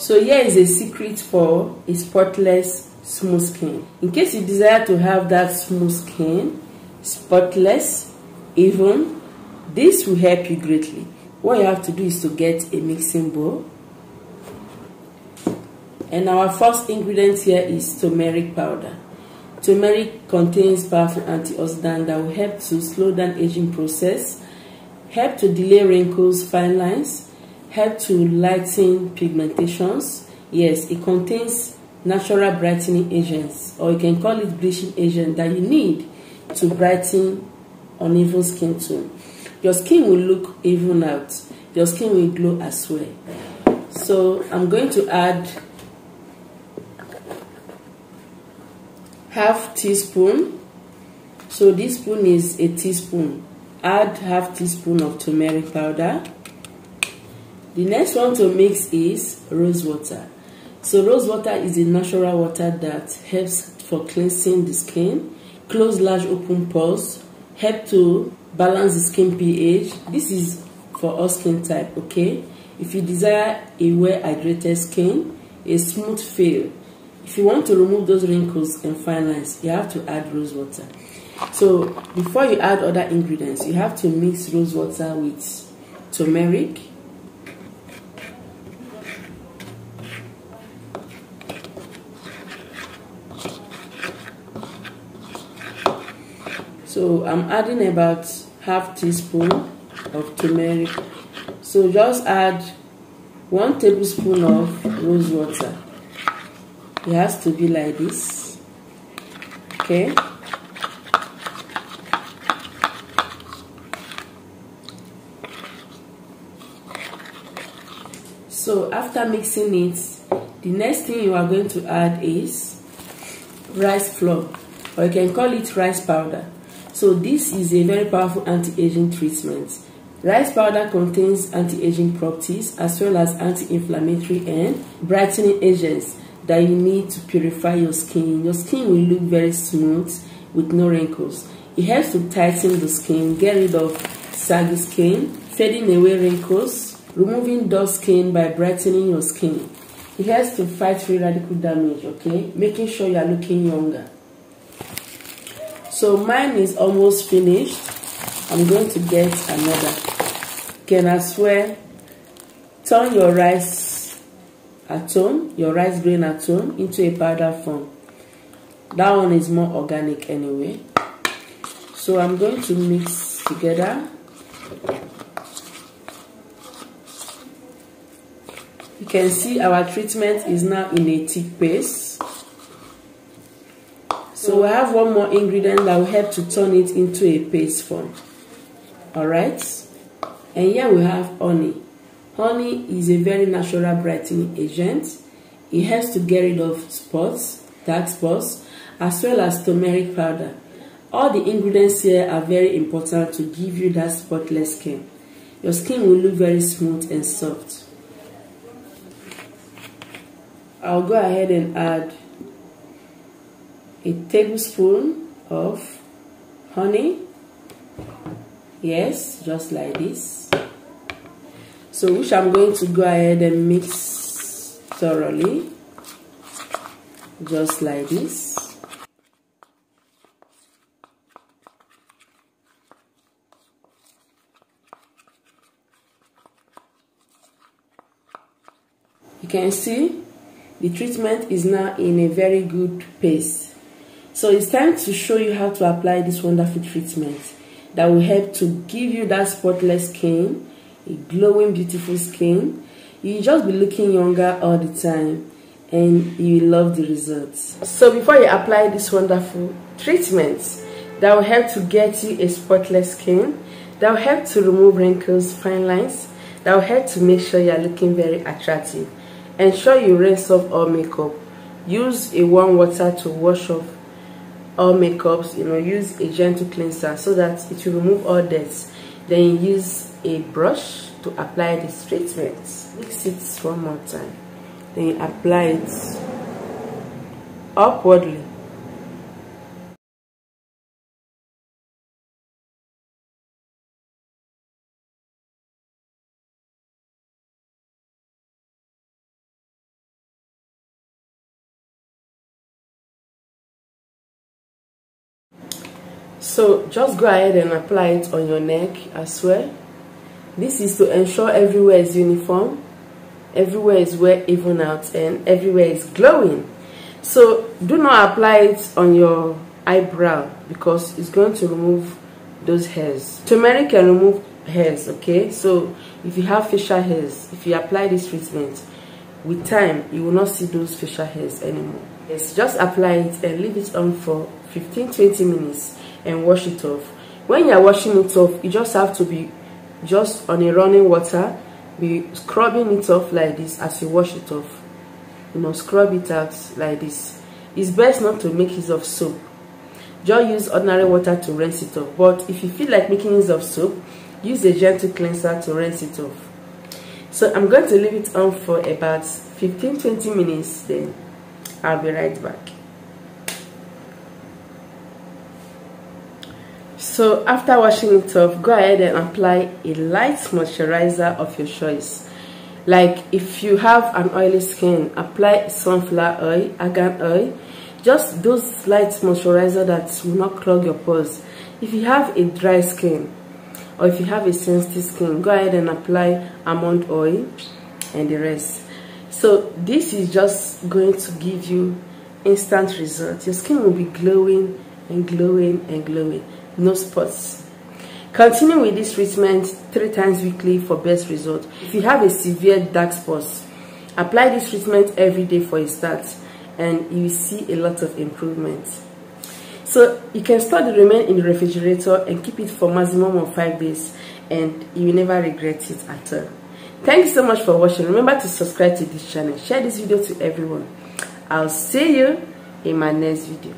So here is a secret for a spotless smooth skin. In case you desire to have that smooth skin, spotless, even, this will help you greatly. What you have to do is to get a mixing bowl. And our first ingredient here is turmeric powder. Turmeric contains powerful antioxidant that will help to slow down aging process, help to delay wrinkles, fine lines, help to lighten pigmentations. Yes, it contains natural brightening agents, or you can call it bleaching agent, that you need to brighten uneven skin tone. Your skin will look even out. Your skin will glow as well. So I'm going to add half teaspoon. So this spoon is a teaspoon. Add half teaspoon of turmeric powder. The next one to mix is rosewater. So rosewater is a natural water that helps for cleansing the skin, close large open pores, help to balance the skin pH. This is for all skin type, okay? If you desire a well-hydrated skin, a smooth feel, if you want to remove those wrinkles and fine lines, you have to add rosewater. So before you add other ingredients, you have to mix rosewater with turmeric. So I'm adding about half teaspoon of turmeric. So just add 1 tablespoon of rose water. It has to be like this. Okay. So after mixing it, the next thing you are going to add is rice flour, or you can call it rice powder. So this is a very powerful anti-aging treatment. Rice powder contains anti-aging properties as well as anti-inflammatory and brightening agents that you need to purify your skin. Your skin will look very smooth with no wrinkles. It helps to tighten the skin, get rid of saggy skin, fading away wrinkles, removing dull skin by brightening your skin. It helps to fight free radical damage, okay, making sure you are looking younger. So mine is almost finished. I'm going to get another. You can as well turn your rice at home, your rice grain at home, into a powder form. That one is more organic anyway. So I'm going to mix together. You can see our treatment is now in a thick paste. So we have one more ingredient that will help to turn it into a paste form. Alright, and here we have honey. Honey is a very natural brightening agent. It helps to get rid of spots, dark spots, as well as turmeric powder. All the ingredients here are very important to give you that spotless skin. Your skin will look very smooth and soft. I'll go ahead and add a tablespoon of honey. Yes, just like this. So which I'm going to go ahead and mix thoroughly, just like this. You can see the treatment is now in a very good paste. So it's time to show you how to apply this wonderful treatment that will help to give you that spotless skin, a glowing, beautiful skin. You'll just be looking younger all the time and you will love the results. So before you apply this wonderful treatment that will help to get you a spotless skin, that will help to remove wrinkles, fine lines, that will help to make sure you are looking very attractive. Ensure you rinse off all makeup. Use a warm water to wash off all makeups. Use a gentle cleanser so that it will remove all dirt. Then use a brush to apply this treatment. Mix it one more time. Then you apply it upwardly. So just go ahead and apply it on your neck as well. This is to ensure everywhere is uniform, everywhere is well even out, and everywhere is glowing. So do not apply it on your eyebrow because it's going to remove those hairs. Turmeric can remove hairs, okay? So if you have facial hairs, if you apply this treatment, with time you will not see those facial hairs anymore. Yes, just apply it and leave it on for 15-20 minutes and wash it off. When you are washing it off, you just have to be just on a running water, be scrubbing it off like this as you wash it off. You know, scrub it out like this. It's best not to make use of soap. Just use ordinary water to rinse it off. But if you feel like making use of soap, use a gentle cleanser to rinse it off. So I'm going to leave it on for about 15-20 minutes, then I'll be right back. So after washing it off, go ahead and apply a light moisturizer of your choice. Like if you have an oily skin, apply sunflower oil, argan oil, just those light moisturizer that will not clog your pores. If you have a dry skin or if you have a sensitive skin, go ahead and apply almond oil and the rest. So this is just going to give you instant results. Your skin will be glowing and glowing and glowing. No spots. Continue with this treatment 3 times weekly for best result. If you have a severe dark spots, apply this treatment every day for a start and you will see a lot of improvement. So you can store the remaining in the refrigerator and keep it for maximum of 5 days and you will never regret it at all. Thank you so much for watching. Remember to subscribe to this channel. Share this video to everyone. I'll see you in my next video.